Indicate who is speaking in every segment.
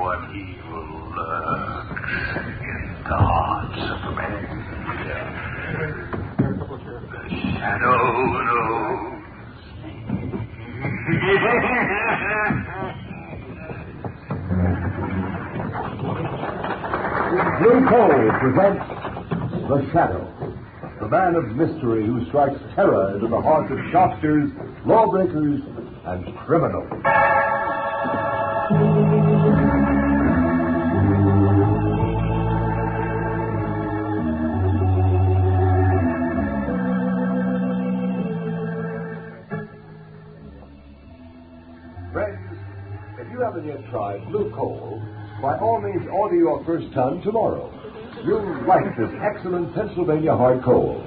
Speaker 1: what evil lurks in the hearts of men. The shadow knows.
Speaker 2: Blue Coal presents The Shadow, the man of mystery who strikes terror into the hearts of shopsters, lawbreakers, and criminals. Friends, if you haven't yet tried Blue Coal, by all means order your first ton tomorrow. You'll like this excellent Pennsylvania hard coal.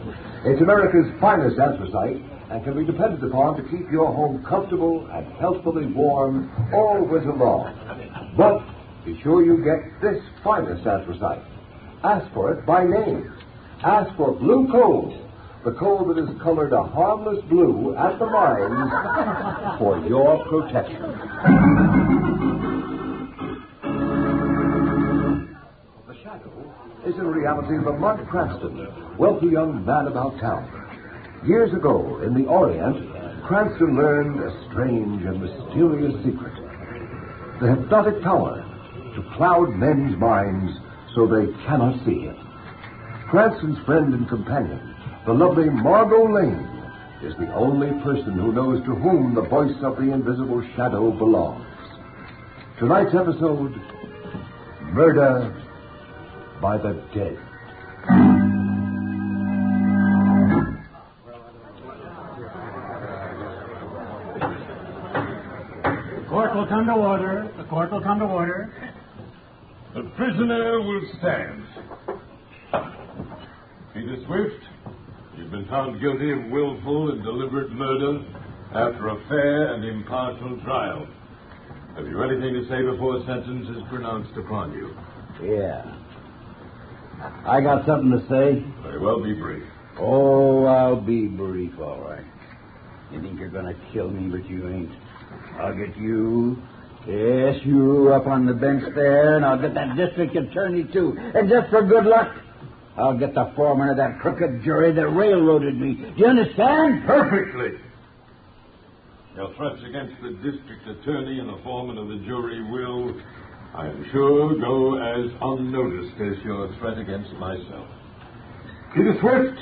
Speaker 2: It's America's finest anthracite and can be depended upon to keep your home comfortable and healthfully warm all winter long. But be sure you get this finest anthracite. Ask for it by name. Ask for Blue Coal, the coal that is colored a harmless blue at the mines for your protection. Is in reality Lamont Cranston, wealthy young man about town. Years ago, in the Orient, Cranston learned a strange and mysterious secret. The hypnotic power to cloud men's minds so they cannot see him. Cranston's friend and companion, the lovely Margot Lane, is the only person who knows to whom the voice of the invisible shadow belongs. Tonight's episode, Murder by the Dead.
Speaker 3: The court will come to order. The court will come to order.
Speaker 4: The prisoner will stand. Peter Swift, you've been found guilty of willful and deliberate murder after a fair and impartial trial. Have you anything to say before sentence is pronounced upon you?
Speaker 5: Yeah. I got something to say.
Speaker 4: Very well, be brief.
Speaker 5: Oh, I'll be brief, all right. You think you're going to kill me, but you ain't. I'll get you. Yes, you up on the bench there, and I'll get that district attorney, too. And just for good luck, I'll get the foreman of that crooked jury that railroaded me. Do you understand?
Speaker 4: Perfectly. Your threats against the district attorney and the foreman of the jury will, I am sure, go as unnoticed as your threat against myself. Peter Swift,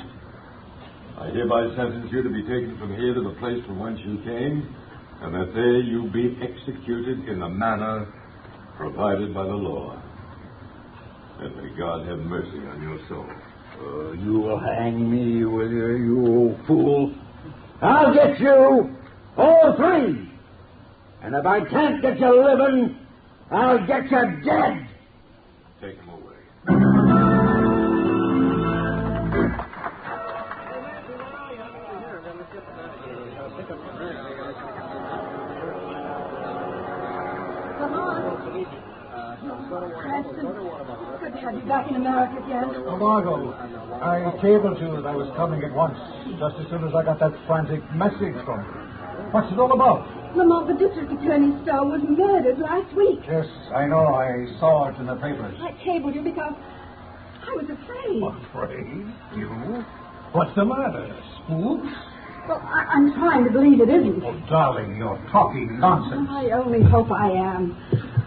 Speaker 4: I hereby sentence you to be taken from here to the place from whence you came, and that there you be executed in the manner provided by the law. And may God have mercy on your soul.
Speaker 5: You will hang me, will you, you old fool? I'll get you, all three. And if I can't get you living, I'll get you dead.
Speaker 4: Take him away.
Speaker 6: Cranston, good to have you back in America again.
Speaker 3: Oh, Margot, I cabled you that I was coming at once, just as soon as I got that frantic message from you. What's it all about?
Speaker 6: Lamont, the district attorney Stowe was murdered last week.
Speaker 3: Yes, I know. I saw it in the papers.
Speaker 6: I cabled you because I was afraid.
Speaker 3: Afraid? You? What's the matter? Spooks?
Speaker 6: Well, I'm trying to believe it isn't.
Speaker 3: Oh, darling, you're talking nonsense.
Speaker 6: I only hope I am.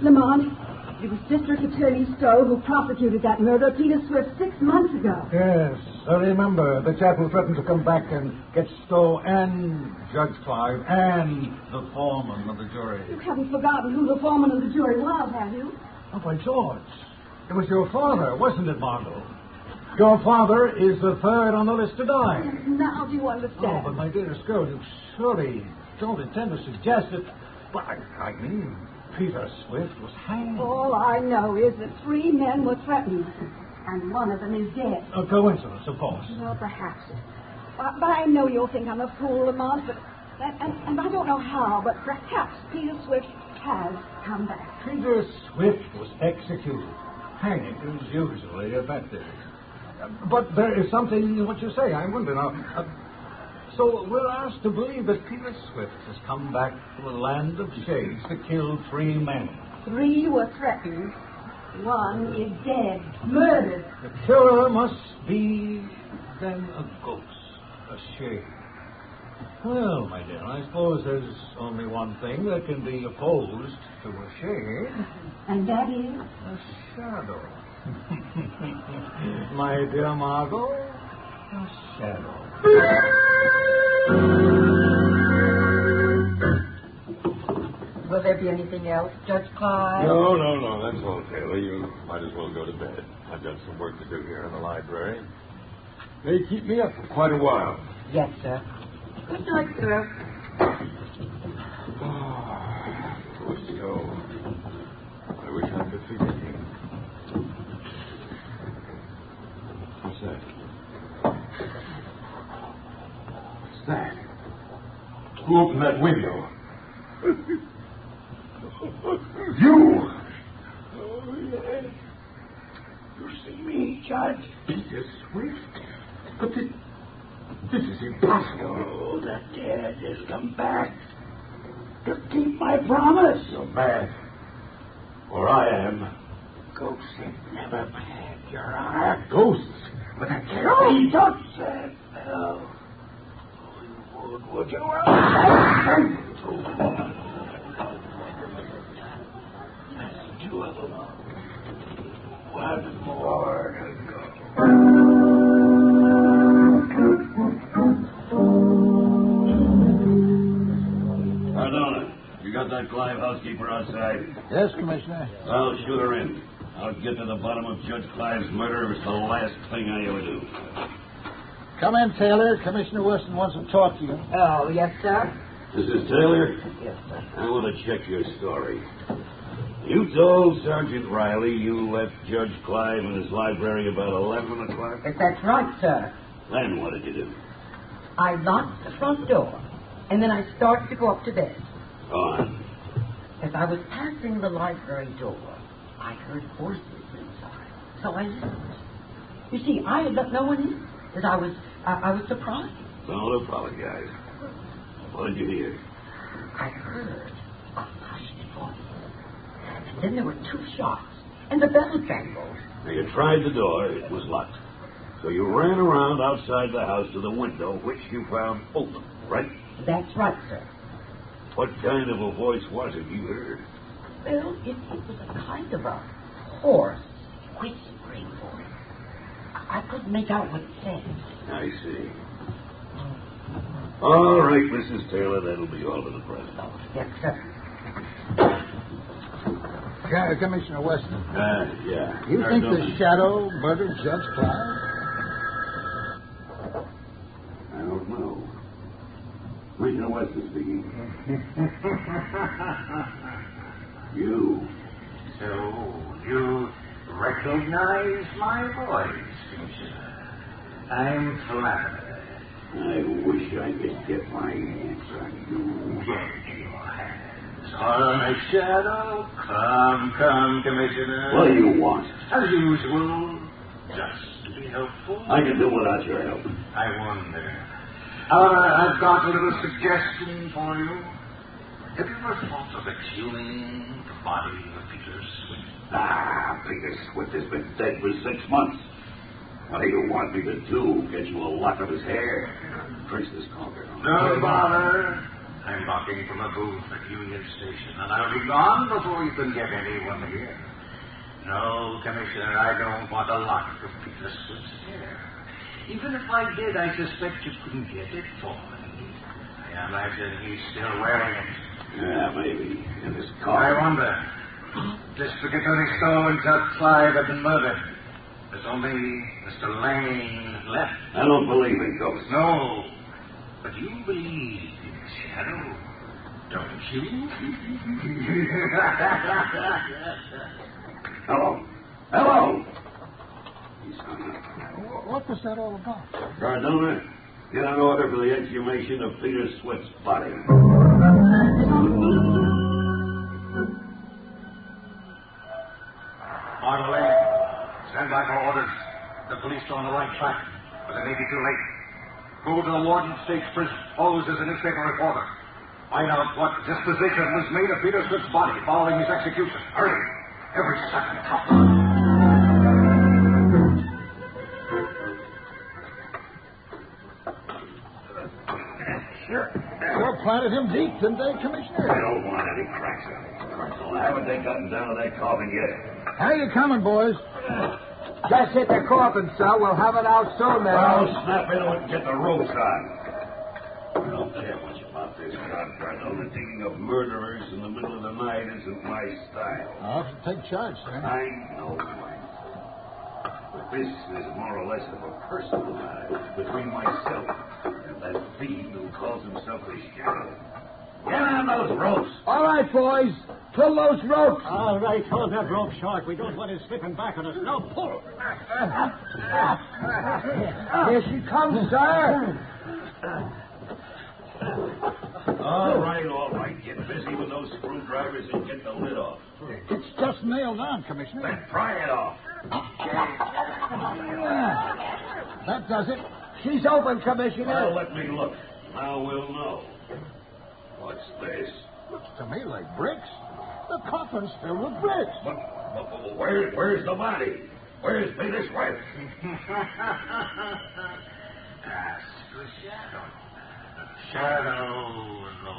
Speaker 6: Lamont, it was District Attorney Stowe who prosecuted that murder of Peter Swift 6 months ago.
Speaker 3: Yes, I remember the chap who threatened to come back and get Stowe and Judge Clive and the foreman of the jury.
Speaker 6: You haven't forgotten who the foreman of the jury was, have you?
Speaker 3: Oh, by George. It was your father, wasn't it, Margot? Your father is the third on the list to die.
Speaker 6: Now do you understand?
Speaker 3: Oh, but my dearest girl, you surely don't intend to suggest that... Well, I mean, Peter Swift was hanged.
Speaker 6: All I know is that 3 men were threatened, and one of them is dead.
Speaker 3: A coincidence, of course.
Speaker 6: Well, perhaps. But I know you'll think I'm a fool, Lamont, but... And I don't know how, but perhaps Peter Swift has come back.
Speaker 3: Peter Swift was executed. Hanging is usually a bad thing. But there is something in what you say. I wonder now. So we're asked to believe that Peter Swift has come back to a land of shades to kill 3 men.
Speaker 6: 3 were threatened. 1 is dead, murdered.
Speaker 3: The killer must be, then, a ghost, a shade. Well, my dear, I suppose there's only one thing that can be opposed to a shade.
Speaker 6: And that is?
Speaker 3: A shadow. My dear Margot, a shadow.
Speaker 7: Will there be anything else, Judge Clive?
Speaker 4: No, that's all, Taylor. You might as well go to bed. I've got some work to do here in the library. They keep me up for quite a while.
Speaker 7: Yes, sir. Good night, sir.
Speaker 4: Poor Joe. I wish I could forget him. What's that? What's that? Who opened that window? You!
Speaker 5: Oh, yes. You see me, Judge?
Speaker 4: Peter Swift? But this is impossible.
Speaker 5: Oh, the dead has come back to keep my promise.
Speaker 4: You're mad. Or I am.
Speaker 5: Ghosts ain't never mad, Your Honor.
Speaker 4: Ghosts? But that can't
Speaker 5: No,
Speaker 4: be.
Speaker 5: don't say no. Would you? That's 2 of them. 1 more to go.
Speaker 8: Cardona, you got that Clive housekeeper outside?
Speaker 3: Yes, Commissioner.
Speaker 8: I'll shoot her in. I'll get to the bottom of Judge Clive's murder if it's the last thing I ever do.
Speaker 3: Come in, Taylor. Commissioner Wilson wants to talk to you.
Speaker 7: Oh, yes, sir?
Speaker 8: Mrs. Taylor,
Speaker 7: Yes, sir.
Speaker 8: I want to check your story. You told Sergeant Riley you left Judge Clive in his library about 11 o'clock?
Speaker 7: That's right, sir.
Speaker 8: Then what did you do?
Speaker 7: I locked the front door, and then I started to go up to bed.
Speaker 8: Go on.
Speaker 7: As I was passing the library door, I heard voices inside. So I listened. You see, I had let no one in, because I was surprised.
Speaker 8: Don't apologize. What did you hear?
Speaker 7: I heard a hushed voice. And then there were 2 shots, and the bell jangled.
Speaker 8: Now, you tried the door. It was locked. So you ran around outside the house to the window, which you found open, right?
Speaker 7: That's right, sir.
Speaker 8: What kind of a voice was it you heard?
Speaker 7: Well, it was a kind of a hoarse, whispering voice. I couldn't make out what it said.
Speaker 8: I see. All right, Mrs. Taylor, that'll be all for the present.
Speaker 7: Oh, yes, sir.
Speaker 3: Commissioner Weston.
Speaker 8: Yeah.
Speaker 3: You think the shadow murdered Judge Clive?
Speaker 8: I don't know. Commissioner Weston speaking. You.
Speaker 1: So, you recognize my voice, I'm flattered.
Speaker 8: I wish I could get my hands on you.
Speaker 1: Get your hands on a shadow. Come, Commissioner.
Speaker 8: What do you want?
Speaker 1: As usual, just to be helpful.
Speaker 8: I can do without your help.
Speaker 1: I wonder. I've got a little suggestion for you. Have you ever thought of exhuming the body of Peter Swift?
Speaker 8: Peter Swift has been dead for 6 months. What do you want me to do? Get you a lock of his hair? Trace this conger.
Speaker 1: No bother. I'm knocking from a booth at Union Station, and I'll be gone before you can get anyone here. No, Commissioner, I don't want a lock of Peter Swift's hair. Even if I did, I suspect you couldn't get it for me. I imagine he's still wearing it.
Speaker 8: Yeah, maybe. In his
Speaker 1: I
Speaker 8: car.
Speaker 1: wonder. District Attorney Stone tells Clive had been murdered. There's only Mr. Lane left.
Speaker 8: I don't believe in ghosts.
Speaker 1: No, but you believe in shadow, don't you?
Speaker 8: Hello. He's hung up.
Speaker 3: What was that all about?
Speaker 8: Cardona, get an order for the exhumation of Peter Swift's body.
Speaker 1: Marley, stand by for orders. The police are on the right track, but they may be too late. Go to the Warden State Prison. Pose as a newspaper reporter. Find out what disposition was made of Peter Swift's body following his execution. Hurry. Every second counts.
Speaker 8: Sure.
Speaker 3: Sure planted him deep, didn't they, Commissioner?
Speaker 8: I don't want any cracks on it. Well, haven't they gotten down to that coffin yet?
Speaker 3: How you coming, boys?
Speaker 2: Just hit the coffin, sir. We'll have it out soon now.
Speaker 8: Well, snap into it and get the ropes on. I don't care much about this contract. The digging of murderers in the middle of the night isn't my style.
Speaker 3: I'll have to take charge, sir.
Speaker 8: I know, Mike. But this is more or less of a personal matter between myself and that fiend who calls himself the Shadow. Get on those ropes.
Speaker 2: All right, boys. Pull those ropes.
Speaker 3: All right, hold that rope short. We don't want him slipping back on us. Now pull.
Speaker 2: Here she comes, sir.
Speaker 8: All right. Get busy with those screwdrivers and get the lid off.
Speaker 3: It's just nailed on, Commissioner.
Speaker 8: Then pry it off.
Speaker 3: That does it.
Speaker 2: She's open, Commissioner.
Speaker 8: Well, let me look. Now we'll know. What's this?
Speaker 3: Looks to me like bricks. The coffin's filled with bricks.
Speaker 8: But where's the body? Where's Peter Swift?
Speaker 1: Ask the Shadow. Shadow, no.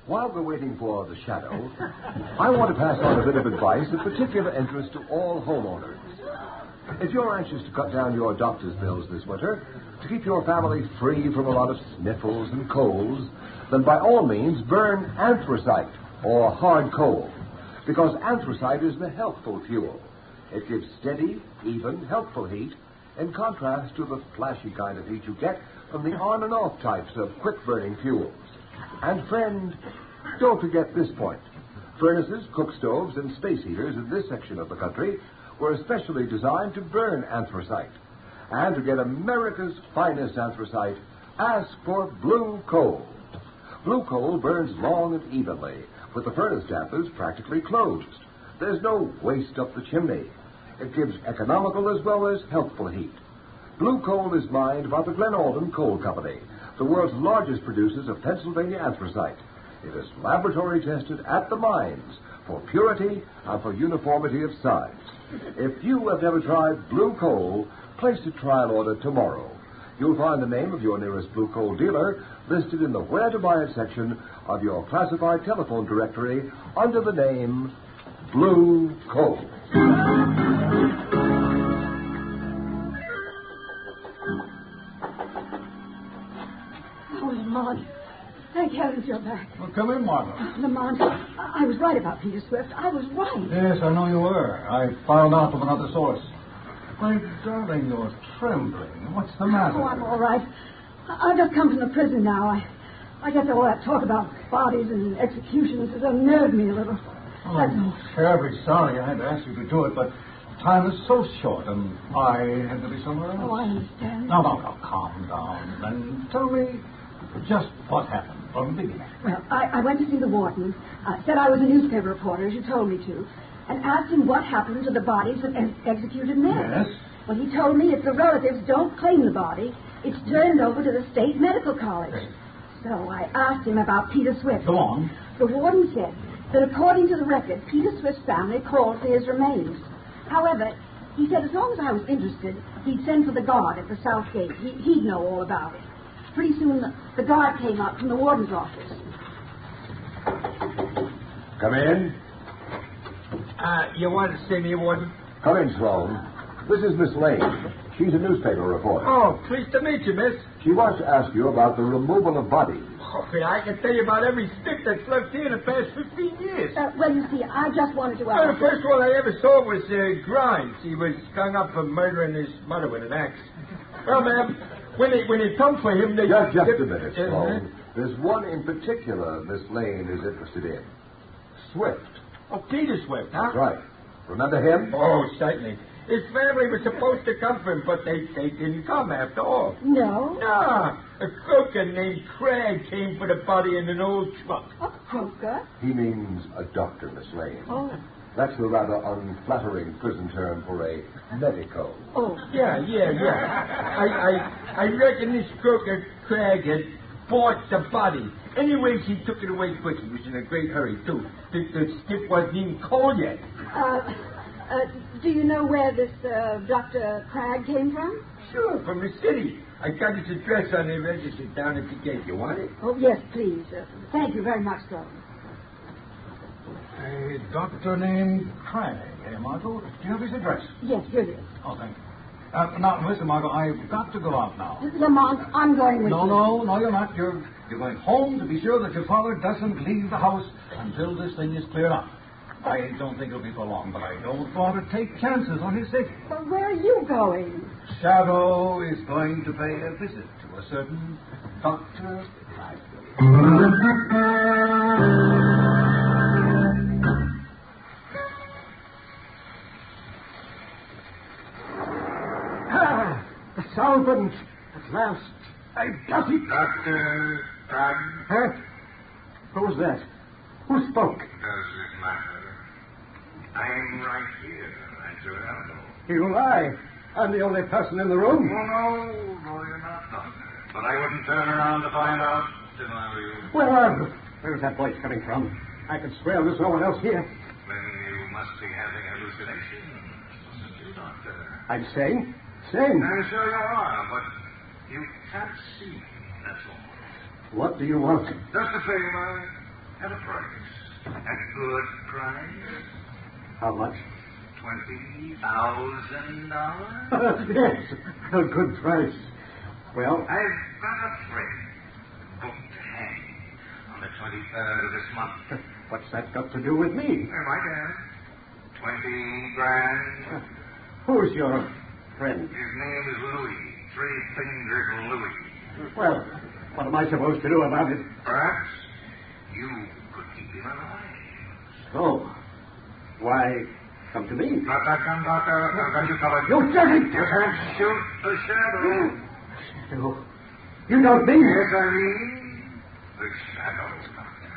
Speaker 2: While we're waiting for the Shadow, I want to pass on a bit of advice of particular interest to all homeowners. If you're anxious to cut down your doctor's bills this winter, to keep your family free from a lot of sniffles and colds, then by all means burn anthracite or hard coal, because anthracite is the healthful fuel. It gives steady, even, helpful heat, in contrast to the flashy kind of heat you get from the on and off types of quick-burning fuels. And friend, don't forget this point. Furnaces, cook stoves, and space heaters in this section of the country were especially designed to burn anthracite. And to get America's finest anthracite, ask for blue coal. Blue coal burns long and evenly, with the furnace dampers practically closed. There's no waste up the chimney. It gives economical as well as healthful heat. Blue coal is mined by the Glen Alden Coal Company, the world's largest producers of Pennsylvania anthracite. It is laboratory tested at the mines for purity and for uniformity of size. If you have never tried blue coal, place a trial order tomorrow. You'll find the name of your nearest blue coal dealer listed in the Where to Buy It section of your classified telephone directory under the name Blue Coal.
Speaker 6: Oh, Lamont. Thank heavens you're back.
Speaker 3: Well, come in, Martha.
Speaker 6: Lamont, I was right about Peter Swift. I was right.
Speaker 3: Yes, I know you were. I found out from another source. My darling, you're trembling. What's the matter?
Speaker 6: Oh, I'm all right. I've just come from the prison now. I guess all that talk about bodies and executions has unnerved me a little.
Speaker 3: Oh, I'm terribly sorry I had to ask you to do it, but time is so short, and I had to be somewhere else.
Speaker 6: Oh, I understand.
Speaker 3: No, calm down. And tell me just what happened from the beginning.
Speaker 6: Well, I went to see the warden, said I was a newspaper reporter, as you told me to, and asked him what happened to the bodies of executed men.
Speaker 3: Yes?
Speaker 6: Well, he told me if the relatives don't claim the body, it's turned over to the State Medical College.
Speaker 3: Yes.
Speaker 6: So I asked him about Peter Swift.
Speaker 3: Go on.
Speaker 6: The warden said that according to the record, Peter Swift's family called for his remains. However, he said as long as I was interested, he'd send for the guard at the south gate. He'd know all about it. Pretty soon, the guard came up from the warden's office.
Speaker 2: Come in.
Speaker 9: You want to see me, Warden?
Speaker 2: Come in, Sloan. This is Miss Lane. She's a newspaper reporter.
Speaker 9: Oh, pleased to meet you, miss.
Speaker 2: She wants to ask you about the removal of bodies.
Speaker 9: Okay, I can tell you about every stick that's left here in the past 15 years.
Speaker 6: Well, you see, I just wanted to
Speaker 9: Well,
Speaker 6: ask...
Speaker 9: the first one I ever saw was Grimes. He was hung up for murdering his mother with an axe. Well, ma'am, when they come for him, they...
Speaker 2: Just a minute, Sloan. There's one in particular Miss Lane is interested in. Swift.
Speaker 9: Oh, Peter Swift, huh?
Speaker 2: That's right. Remember him?
Speaker 9: Oh, certainly. His family was supposed to come for him, but they didn't come after all.
Speaker 6: No?
Speaker 9: No. A croaker named Cragg came for the body in an old truck.
Speaker 6: A croaker?
Speaker 2: He means a doctor, Miss Lane.
Speaker 6: Oh.
Speaker 2: That's a rather unflattering prison term for a medico.
Speaker 6: Oh.
Speaker 9: Yeah. I reckon this croaker Crag had bought the body. Anyways, he took it away quick. He was in a great hurry, too. The skip wasn't even cold yet.
Speaker 6: Do you know where this Dr. Cragg came from?
Speaker 9: Sure, from the city. I got his address on the register down at the gate. You want it?
Speaker 6: Oh, yes, please. Thank you very much, sir.
Speaker 3: A doctor named Cragg, Margot? Do you have his address?
Speaker 6: Yes, here it is.
Speaker 3: Oh, thank you. Now, listen, Margot, I've got to go out now.
Speaker 6: Lamont, I'm going with you.
Speaker 3: No, you're not. You're going home to be sure that your father doesn't leave the house until this thing is cleared up. I don't think it'll be for long, but I don't want to take chances on his safety.
Speaker 6: But where are you going?
Speaker 3: Shadow is going to pay a visit to a certain Dr. Cragg.
Speaker 2: The solvent, at last. I got it.
Speaker 1: Dr. Cragg?
Speaker 2: Huh? Who was that? Who spoke?
Speaker 1: Does it matter? I'm right here at your elbow.
Speaker 2: You lie. I'm the only person in the room.
Speaker 1: No, you're not, Doctor. But I wouldn't turn around to find out if I were you.
Speaker 2: Well, where's that voice coming from? I can swear there's no one else here.
Speaker 1: Then you must be having hallucinations, mustn't you, Doctor?
Speaker 2: I'm sane. Sane.
Speaker 1: I'm sure you are, but you can't see me, that's all.
Speaker 2: What do you want?
Speaker 1: Just a favor at a price. A good price.
Speaker 2: How much?
Speaker 1: $20,000.
Speaker 2: Yes, a good price. Well,
Speaker 1: I've got a friend booked to hang on the 23rd of this month.
Speaker 2: what's that got to do with me?
Speaker 1: My dad. 20 grand.
Speaker 2: Who's your friend?
Speaker 1: His name is Louis. Three-fingered Louis.
Speaker 2: Well, what am I supposed to do about it?
Speaker 1: Perhaps you could keep him alive.
Speaker 2: So, why come to me?
Speaker 1: Not that gun, Doctor. I've got you covered.
Speaker 2: You did it!
Speaker 1: You can't shoot the shadow.
Speaker 2: Shadow? You don't mean
Speaker 1: Yes, I mean the shadow, Doctor.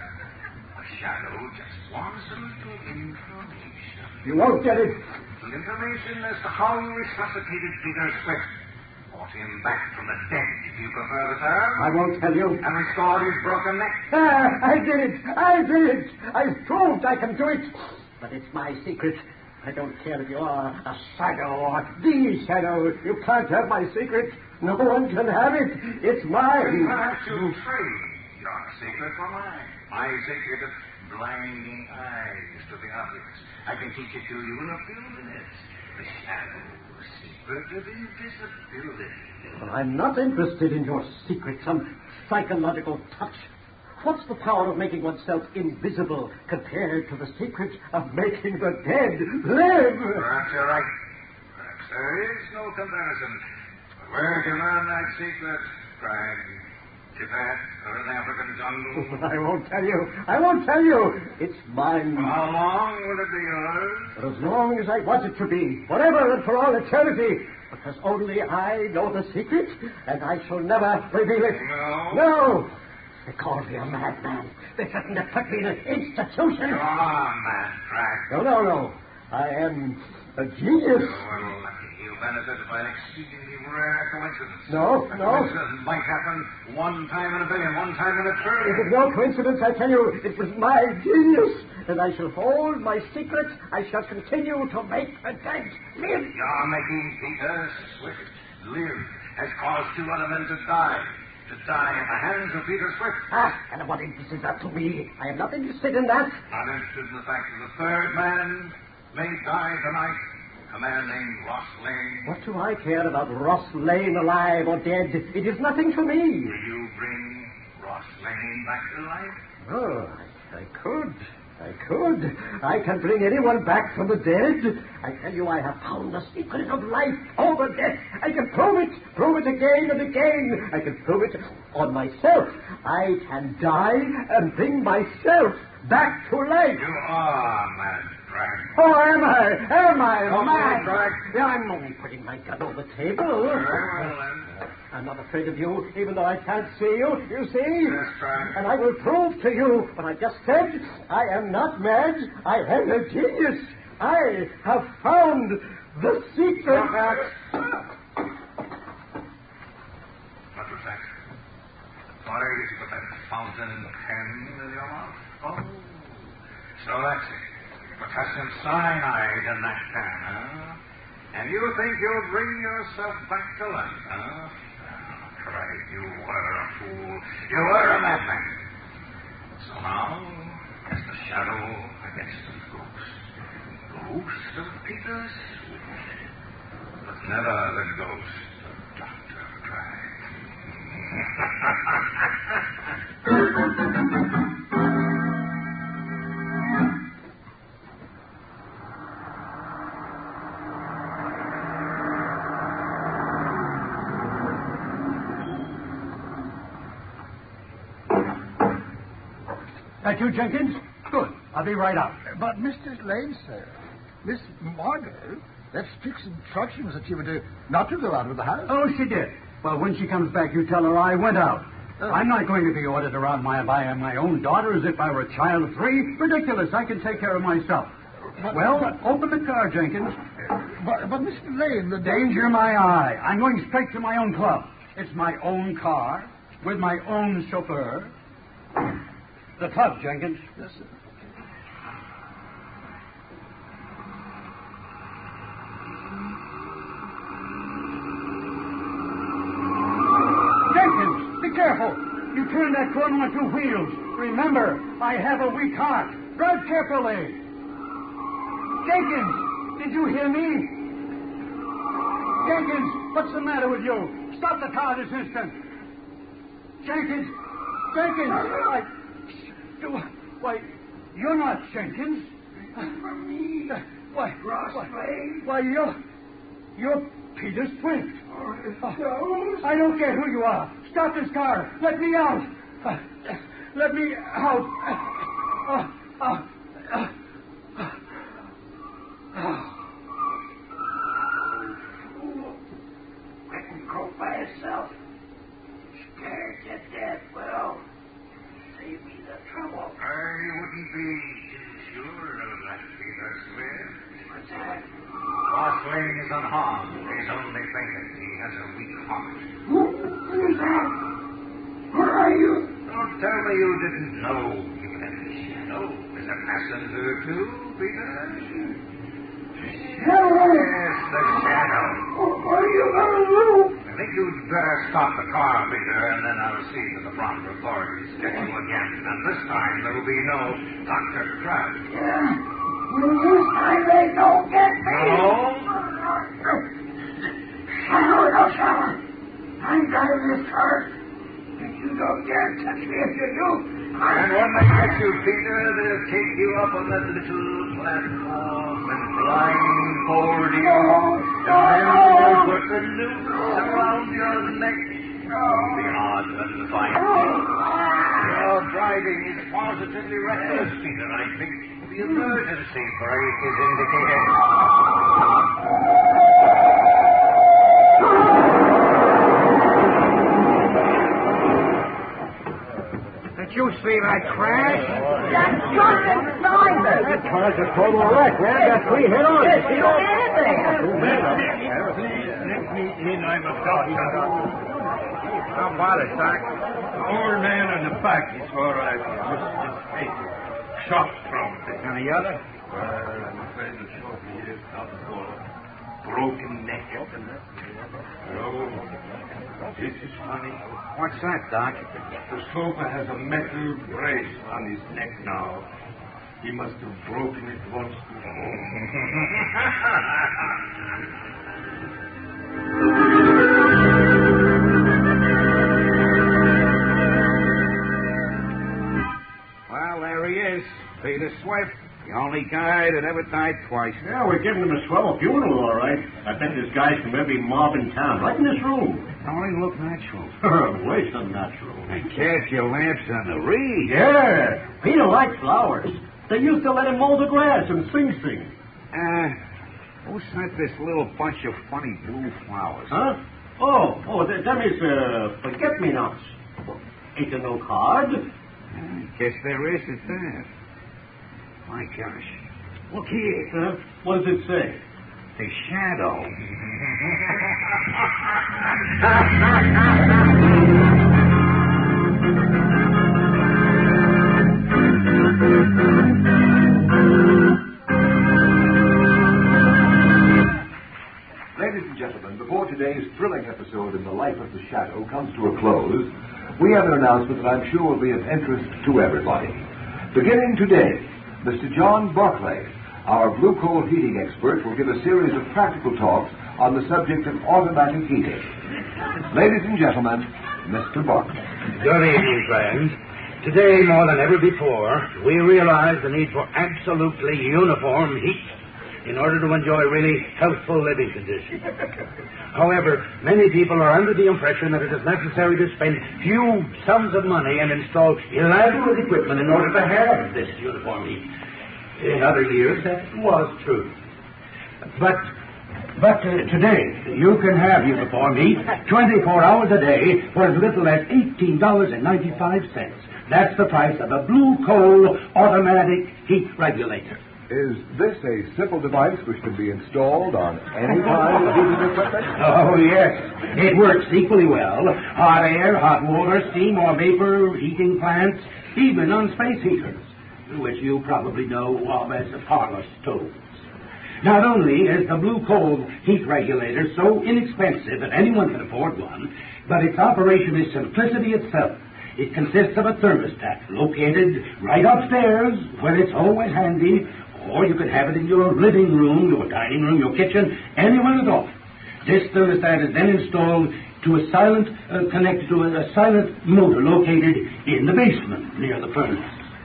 Speaker 1: A shadow just wants a little information.
Speaker 2: You won't get it.
Speaker 1: The information as to how you resuscitated Peter Swift. Brought him back from the dead, if you prefer the term.
Speaker 2: I won't tell you.
Speaker 1: And restored his broken neck.
Speaker 2: I did it. I've proved I can do it. But it's my secret. I don't care if you are a shadow or the shadow. You can't have my secret. No one can have it. It's mine.
Speaker 1: Perhaps you trade your secret for mine. My secret of blinding eyes to the obvious. I can teach it to you in a few minutes. The shadow secret of invisibility.
Speaker 2: Well, I'm not interested in your secret, some psychological touch. What's the power of making oneself invisible compared to the secret of making the dead live?
Speaker 1: Perhaps you're right. Perhaps there is no comparison. But where can learn that secret, Cragg? Tibet or an African jungle?
Speaker 2: I won't tell you. It's mine.
Speaker 1: For how long will it be yours?
Speaker 2: For as long as I want it to be. Forever and for all eternity. Because only I know the secret, and I shall never reveal it. No. They call me a madman. They threaten to put me in an institution.
Speaker 1: You're a mad, Cragg.
Speaker 2: No. I am a genius.
Speaker 1: You're lucky. You'll benefit by an exceedingly rare coincidence.
Speaker 2: No.
Speaker 1: Coincidence might happen one time in a billion, one time in a trillion.
Speaker 2: It is no coincidence, I tell you. It was my genius. And I shall hold my secret. I shall continue to make the dead live.
Speaker 1: You're making Peter Swift live has caused two other men to die. To die at the hands of Peter Swift.
Speaker 2: And what interest is that to me? I am not interested in that.
Speaker 1: Not interested in the fact that the third man may die tonight. A man named Ross Lane.
Speaker 2: What do I care about Ross Lane alive or dead? It is nothing to me.
Speaker 1: Will you bring Ross Lane back to life?
Speaker 2: Oh, I could. I can bring anyone back from the dead. I tell you, I have found the secret of life over death. I can prove it again and again. I can prove it on myself. I can die and bring myself back to life.
Speaker 1: You are mad, Cragg.
Speaker 2: Oh, am I?
Speaker 1: Oh,
Speaker 2: mad?
Speaker 1: Cragg.
Speaker 2: Yeah, I'm only putting my gun on the table.
Speaker 1: Very well, then.
Speaker 10: I'm not afraid of you, even though I can't see you, you see?
Speaker 1: That's right.
Speaker 10: And I will prove to you what I just said. I am not mad. I am a genius. I have found the secret.
Speaker 1: What was that? Why did you put that fountain pen in your mouth? Oh, so that's it. Potassium cyanide in that pen, huh? And you think you'll bring yourself back to life, huh? Right, you were a fool. You were a madman. So now, as the shadow against the ghost. Ghost of Peter Swift. But never the ghost of Dr. Cragg.
Speaker 10: That you, Jenkins? Good. I'll be right out.
Speaker 11: But Mr. Lane, sir, Miss Margot left strict instructions that she were not to go out of the house.
Speaker 10: Oh, she did. Well, when she comes back, you tell her I went out. I'm not going to be ordered around by my own daughter as if I were a child of 3. Ridiculous. I can take care of myself. Open the car, Jenkins.
Speaker 11: But Mr. Lane, the
Speaker 10: danger my eye. I'm going straight to my own club. It's my own car with my own chauffeur. The club, Jenkins.
Speaker 11: Yes, sir.
Speaker 10: Jenkins, be careful. You turn that corner on 2 wheels. Remember, I have a weak heart. Drive carefully. Jenkins, did you hear me? Jenkins, what's the matter with you? Stop the car this instant. Jenkins, why, you're not Jenkins. Why, you're Peter Swift. I don't care who you are. Stop this car. Let me out. Let me out.
Speaker 8: Couldn't go by itself. Scared to death. Well, save me the trouble.
Speaker 1: I wouldn't be too sure of that, Peter Swift.
Speaker 8: What's that?
Speaker 1: Boss Lane is unharmed. He's only fainted. He has a weak heart.
Speaker 8: Who is that? Where are you?
Speaker 1: Don't tell me you didn't know. You had a shadow. Is a passenger too, Peter?
Speaker 8: Shadow?
Speaker 1: Yes, the shadow.
Speaker 8: What are you going to do?
Speaker 1: I think you'd better stop the car, Peter, and then I'll see to the proper authorities get you again. And this time there will be no Dr. Cragg.
Speaker 8: Yeah. This time they don't get me.
Speaker 1: No?
Speaker 8: Shadow. I'm driving this car. And you don't dare touch me if you do.
Speaker 1: And when they get you, Peter, they'll take you up on that little platform and blindfold you. And then they'll put the noose around your neck. It'll be hard for them to find you. Your driving is positively reckless, Peter. I think the emergency brake is indicated.
Speaker 10: Did you see that crash?
Speaker 7: That drunken driver.
Speaker 10: That car's a total wreck, man. Got 3 head-on.
Speaker 7: Yes, you had there.
Speaker 4: Let me in. I'm a doctor. How about it, Doc? The old man in the back is all right. Just his face. Shot from it.
Speaker 5: Any other?
Speaker 4: Well, I'm afraid the shorty is out of order. Broken neck. No. This is funny.
Speaker 5: What's that, Doc?
Speaker 4: The chauffeur has a metal brace on his neck now. He must have broken it once before.
Speaker 5: Well, there he is. Peter Swift. The only guy that ever died twice.
Speaker 10: Yeah, we're giving him a swell funeral, all right. I bet there's guys from every mob in town, right in this room.
Speaker 5: Only look natural.
Speaker 10: Way so natural.
Speaker 5: And cast your lamps on the reed.
Speaker 10: Yeah, Peter likes flowers. They used to let him mow the grass and sing.
Speaker 5: Who sent this little bunch of funny blue flowers?
Speaker 10: Huh?
Speaker 12: Them is forget-me-nots. Ain't there no card?
Speaker 5: Guess there is at that. My gosh. Look here.
Speaker 12: What does it say?
Speaker 5: The shadow.
Speaker 2: Ladies and gentlemen, before today's thrilling episode in the life of the Shadow comes to a close, we have an announcement that I'm sure will be of interest to everybody. Beginning today, Mr. John Barclay, our blue coal heating expert, will give a series of practical talks on the subject of automatic heating. Ladies and gentlemen, Mr. Barclay.
Speaker 13: Good evening, friends. Today, more than ever before, we realize the need for absolutely uniform heat in order to enjoy really healthful living conditions. However, many people are under the impression that it is necessary to spend huge sums of money and install elaborate equipment in order to have this uniform heat. In other years, that was true. But today, you can have uniform heat 24 hours a day for as little as $18.95. That's the price of a blue coal automatic heat regulator.
Speaker 2: Is this a simple device which can be installed on any kind of heating equipment?
Speaker 13: Oh, yes. It works equally well. Hot air, hot water, steam or vapor heating plants, even on space heaters, which you probably know of as parlor stoves. Not only is the blue coal heat regulator so inexpensive that anyone can afford one, but its operation is simplicity itself. It consists of a thermostat located right upstairs, where it's always handy, or you can have it in your living room, your dining room, your kitchen, anywhere at all. This thermostat is then installed to connected to a silent motor located in the basement near the furnace.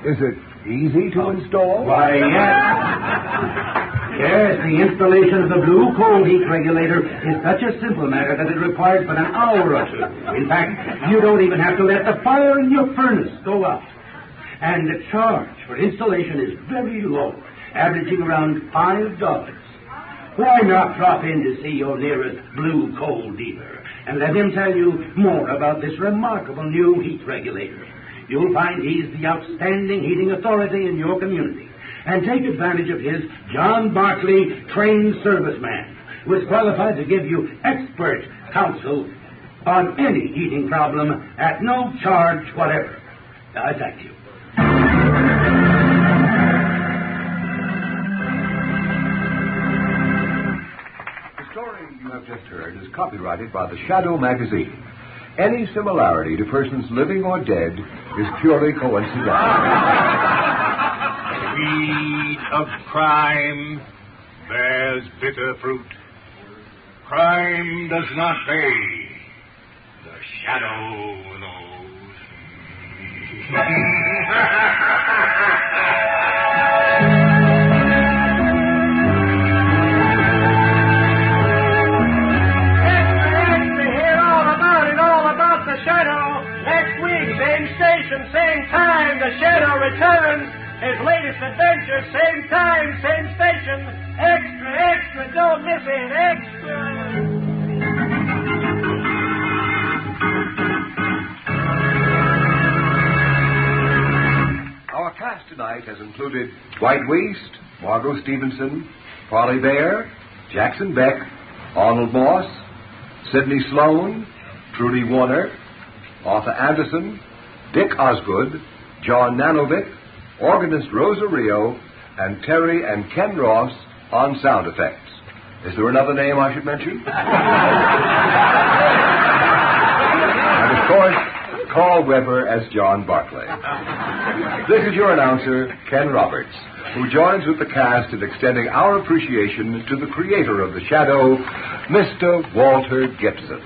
Speaker 2: Is it easy to install?
Speaker 13: Why, yes. Yes, the installation of the blue coal heat regulator is such a simple matter that it requires but an hour or two. In fact, you don't even have to let the fire in your furnace go out. And the charge for installation is very low, averaging around $5. Why not drop in to see your nearest blue coal dealer and let him tell you more about this remarkable new heat regulator? You'll find he's the outstanding heating authority in your community. And take advantage of his John Barclay trained serviceman, who is qualified to give you expert counsel on any heating problem at no charge whatever. I thank you.
Speaker 2: The story you have just heard is copyrighted by the Shadow magazine. Any similarity to persons living or dead is purely coincidental.
Speaker 1: Seed of crime bears bitter fruit. Crime does not pay. The shadow knows.
Speaker 14: All about the shadow. Next week, same station, same time, the shadow returns. His latest adventure, same time, same station. Extra, extra, don't miss it, extra.
Speaker 2: Our cast tonight has included Dwight Weist, Margot Stevenson, Parley Bear, Jackson Beck, Arnold Moss, Sidney Sloan, Trudy Warner, Arthur Anderson, Dick Osgood, John Nanovic, organist Rosa Rio, and Terry and Ken Ross on sound effects. Is there another name I should mention? And of course, Carl Weber as John Barclay. This is your announcer, Ken Roberts, who joins with the cast in extending our appreciation to the creator of the Shadow, Mr. Walter Gibson.